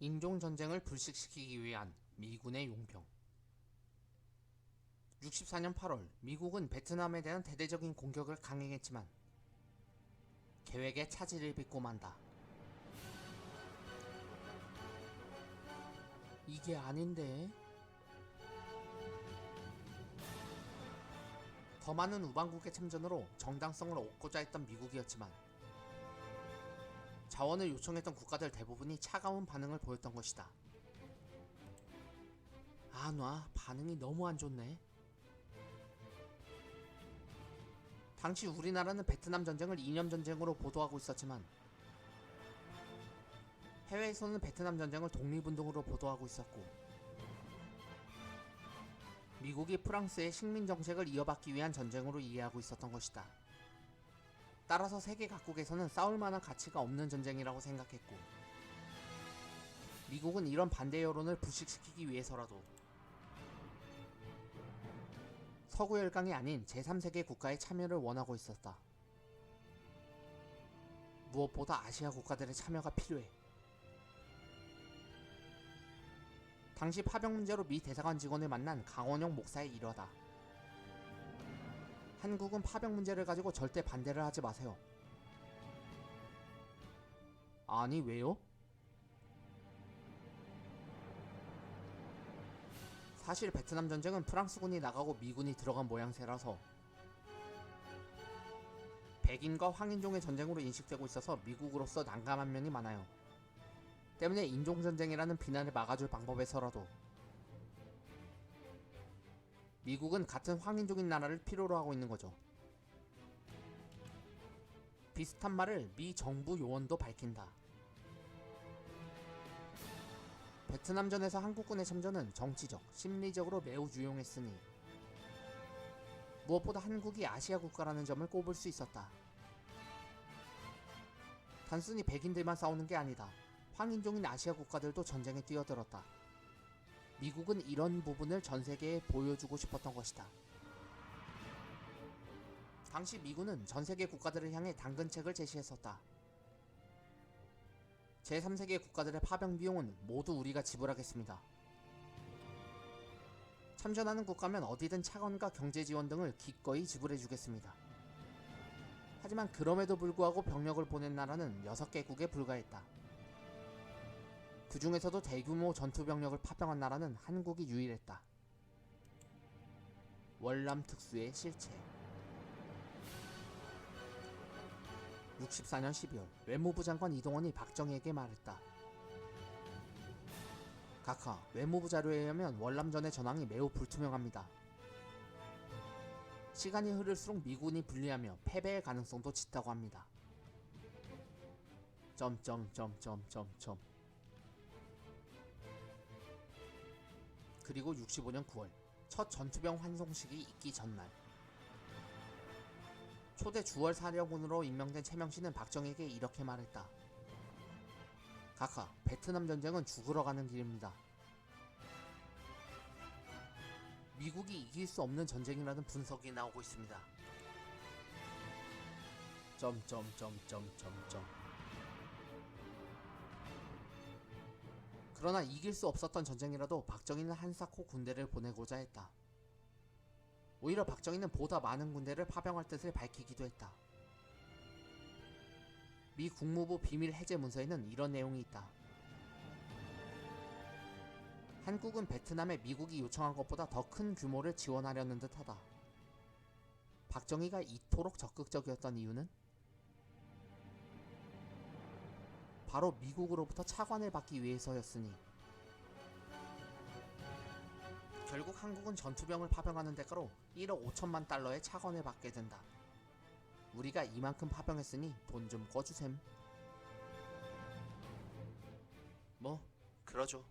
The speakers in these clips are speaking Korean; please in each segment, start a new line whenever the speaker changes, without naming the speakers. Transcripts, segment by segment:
인종전쟁을 불식시키기 위한 미군의 용병. 64년 8월 미국은 베트남에 대한 대대적인 공격을 강행했지만 계획에 차질을 빚고 만다. 이게 아닌데? 더 많은 우방국의 참전으로 정당성을 얻고자 했던 미국이었지만 자원을 요청했던 국가들 대부분이 차가운 반응을 보였던 것이다. 반응이 너무 안 좋네. 당시 우리나라는 베트남 전쟁을 이념 전쟁으로 보도하고 있었지만 해외에서는 베트남 전쟁을 독립운동으로 보도하고 있었고 미국이 프랑스의 식민 정책을 이어받기 위한 전쟁으로 이해하고 있었던 것이다. 따라서 세계 각국에서는 싸울 만한 가치가 없는 전쟁이라고 생각했고 미국은 이런 반대 여론을 불식시키기 위해서라도 서구 열강이 아닌 제3세계 국가의 참여를 원하고 있었다. 무엇보다 아시아 국가들의 참여가 필요해. 당시 파병 문제로 미 대사관 직원을 만난 강원영 목사의 일화다. 한국은 파병 문제를 가지고 절대 반대를 하지 마세요. 아니, 왜요? 사실 베트남 전쟁은 프랑스군이 나가고 미군이 들어간 모양새라서 백인과 황인종의 전쟁으로 인식되고 있어서 미국으로서 난감한 면이 많아요. 때문에 인종전쟁이라는 비난을 막아줄 방법에서라도 미국은 같은 황인종인 나라를 필요로 하고 있는 거죠. 비슷한 말을 미 정부 요원도 밝힌다. 베트남전에서 한국군의 참전은 정치적, 심리적으로 매우 유용했으니 무엇보다 한국이 아시아 국가라는 점을 꼽을 수 있었다. 단순히 백인들만 싸우는 게 아니다. 황인종인 아시아 국가들도 전쟁에 뛰어들었다. 미국은 이런 부분을 전 세계에 보여주고 싶었던 것이다. 당시 미군은 전 세계 국가들을 향해 당근책을 제시했었다. 제3세계 국가들의 파병 비용은 모두 우리가 지불하겠습니다. 참전하는 국가면 어디든 차관과 경제 지원 등을 기꺼이 지불해주겠습니다. 하지만 그럼에도 불구하고 병력을 보낸 나라는 6개국에 불과했다. 그 중에서도 대규모 전투병력을 파병한 나라는 한국이 유일했다. 월남 특수의 실체. 64년 12월 외무부 장관 이동원이 박정희에게 말했다. 각하, 외무부 자료에 의하면 월남전의 전황이 매우 불투명합니다. 시간이 흐를수록 미군이 불리하며 패배의 가능성도 짙다고 합니다. 그리고 65년 9월 첫 전투병 환송식이 있기 전날 초대 주월 사령관으로 임명된 최명신은 박정희에게 이렇게 말했다. 각하, 베트남 전쟁은 죽으러 가는 길입니다. 미국이 이길 수 없는 전쟁이라는 분석이 나오고 있습니다. 그러나 이길 수 없었던 전쟁이라도 박정희는 한사코 군대를 보내고자 했다. 오히려 박정희는 보다 많은 군대를 파병할 뜻을 밝히기도 했다. 미 국무부 비밀 해제 문서에는 이런 내용이 있다. 한국은 베트남에 미국이 요청한 것보다 더 큰 규모를 지원하려는 듯하다. 박정희가 이토록 적극적이었던 이유는 바로 미국으로부터 차관을 받기 위해서였으니 결국 한국은 전투병을 파병하는 대가로 1억 5천만 달러의 차관을 받게 된다. 우리가 이만큼 파병했으니 돈 좀 꺼주셈. 그러죠.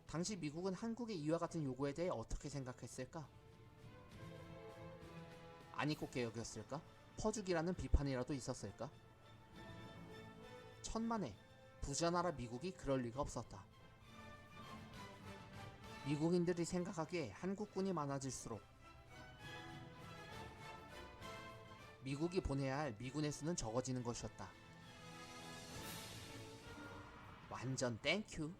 당시 미국은 한국의 이와 같은 요구에 대해 어떻게 생각했을까? 아니꼽게 여겼을까? 퍼주기라는 비판이라도 있었을까? 천만에 부자나라 미국이 그럴 리가 없었다. 미국인들이 생각하기에 한국군이 많아질수록 미국이 보내야 할 미군의 수는 적어지는 것이었다. 완전 땡큐.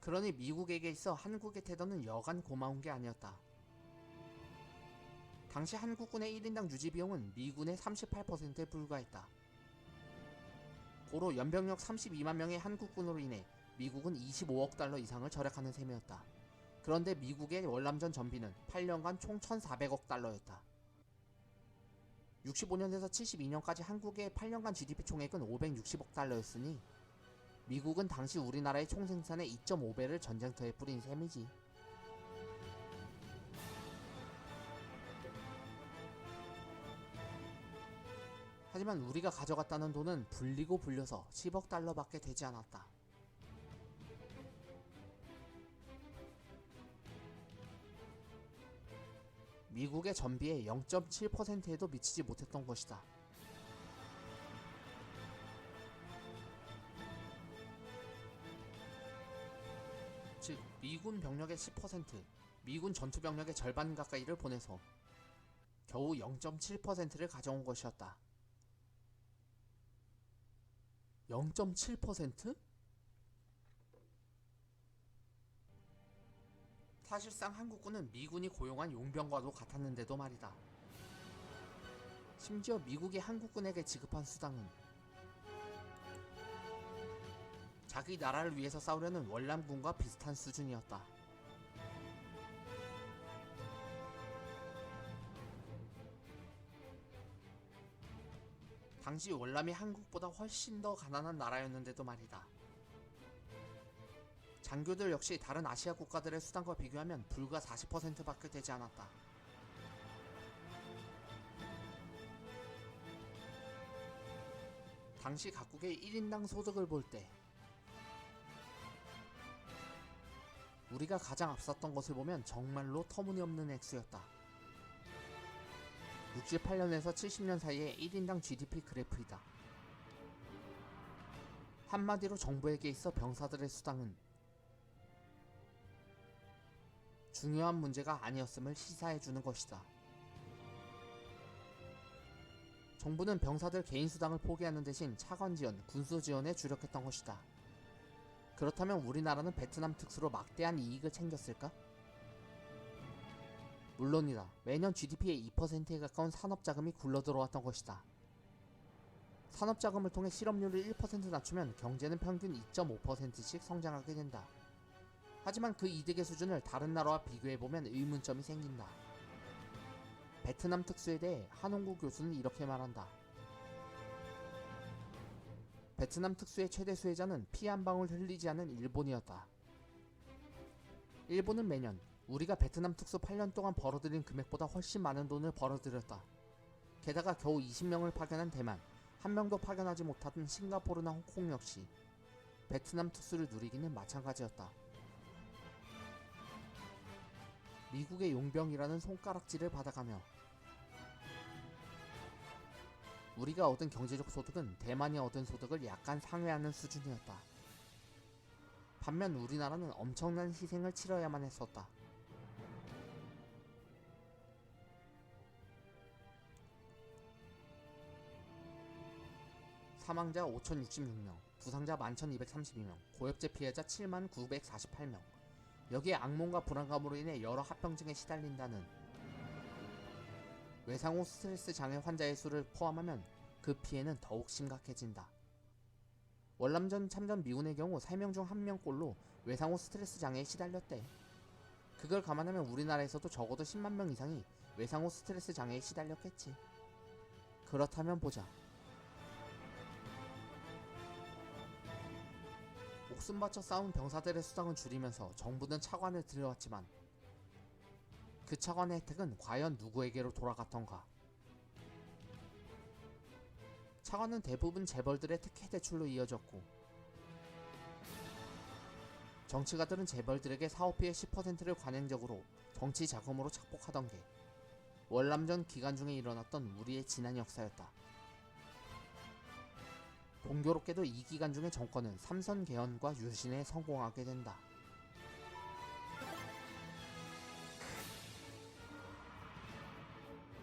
그러니 미국에게 있어 한국의 태도는 여간 고마운 게 아니었다. 당시 한국군의 1인당 유지 비용은 미군의 38%에 불과했다. 고로 연병력 32만 명의 한국군으로 인해 미국은 25억 달러 이상을 절약하는 셈이었다. 그런데 미국의 월남전 전비는 8년간 총 1,400억 달러였다. 65년에서 72년까지 한국의 8년간 GDP 총액은 560억 달러였으니 미국은 당시 우리나라의 총생산의 2.5배를 전쟁터에 뿌린 셈이지. 하지만 우리가 가져갔다는 돈은 불리고 불려서 10억 달러밖에 되지 않았다. 미국의 전비의 0.7%에도 미치지 못했던 것이다. 즉 미군 병력의 10%, 미군 전투 병력의 절반 가까이를 보내서 겨우 0.7%를 가져온 것이었다. 0.7%? 사실상 한국군은 미군이 고용한 용병과도 같았는데도 말이다. 심지어 미국이 한국군에게 지급한 수당은 자기 나라를 위해서 싸우려는 월남군과 비슷한 수준이었다. 당시 월남이 한국보다 훨씬 더 가난한 나라였는데도 말이다. 장교들 역시 다른 아시아 국가들의 수당과 비교하면 불과 40%밖에 되지 않았다. 당시 각국의 1인당 소득을 볼 때 우리가 가장 앞섰던 것을 보면 정말로 터무니없는 액수였다. 68년에서 70년 사이의 1인당 GDP 그래프이다. 한마디로 정부에게 있어 병사들의 수당은 중요한 문제가 아니었음을 시사해주는 것이다. 정부는 병사들 개인 수당을 포기하는 대신 차관 지원, 군수 지원에 주력했던 것이다. 그렇다면 우리나라는 베트남 특수로 막대한 이익을 챙겼을까? 물론이다. 매년 GDP의 2%에 가까운 산업자금이 굴러들어왔던 것이다. 산업자금을 통해 실업률을 1% 낮추면 경제는 평균 2.5%씩 성장하게 된다. 하지만 그 이득의 수준을 다른 나라와 비교해보면 의문점이 생긴다. 베트남 특수에 대해 한홍구 교수는 이렇게 말한다. 베트남 특수의 최대 수혜자는 피 한 방울 흘리지 않은 일본이었다. 일본은 매년 우리가 베트남 특수 8년 동안 벌어들인 금액보다 훨씬 많은 돈을 벌어들였다. 게다가 겨우 20명을 파견한 대만, 한 명도 파견하지 못한 싱가포르나 홍콩 역시 베트남 특수를 누리기는 마찬가지였다. 미국의 용병이라는 손가락질을 받아가며 우리가 얻은 경제적 소득은 대만이 얻은 소득을 약간 상회하는 수준이었다. 반면 우리나라는 엄청난 희생을 치러야만 했었다. 사망자 5,066명, 부상자 11,232명, 고엽제 피해자 79,948명. 여기에 악몽과 불안감으로 인해 여러 합병증에 시달린다는 외상후 스트레스 장애 환자의 수를 포함하면 그 피해는 더욱 심각해진다. 월남전 참전 미군의 경우 3명 중 1명꼴로 외상후 스트레스 장애에 시달렸대. 그걸 감안하면 우리나라에서도 적어도 10만 명 이상이 외상후 스트레스 장애에 시달렸겠지. 그렇다면 보자. 목숨 바쳐 싸운 병사들의 수당은 줄이면서 정부는 차관을 들여왔지만 그 차관의 혜택은 과연 누구에게로 돌아갔던가? 차관은 대부분 재벌들의 특혜 대출로 이어졌고 정치가들은 재벌들에게 사업비의 10%를 관행적으로 정치 자금으로 착복하던 게 월남전 기간 중에 일어났던 우리의 지난 역사였다. 공교롭게도 이 기간 중에 정권은 삼선 개헌과 유신에 성공하게 된다.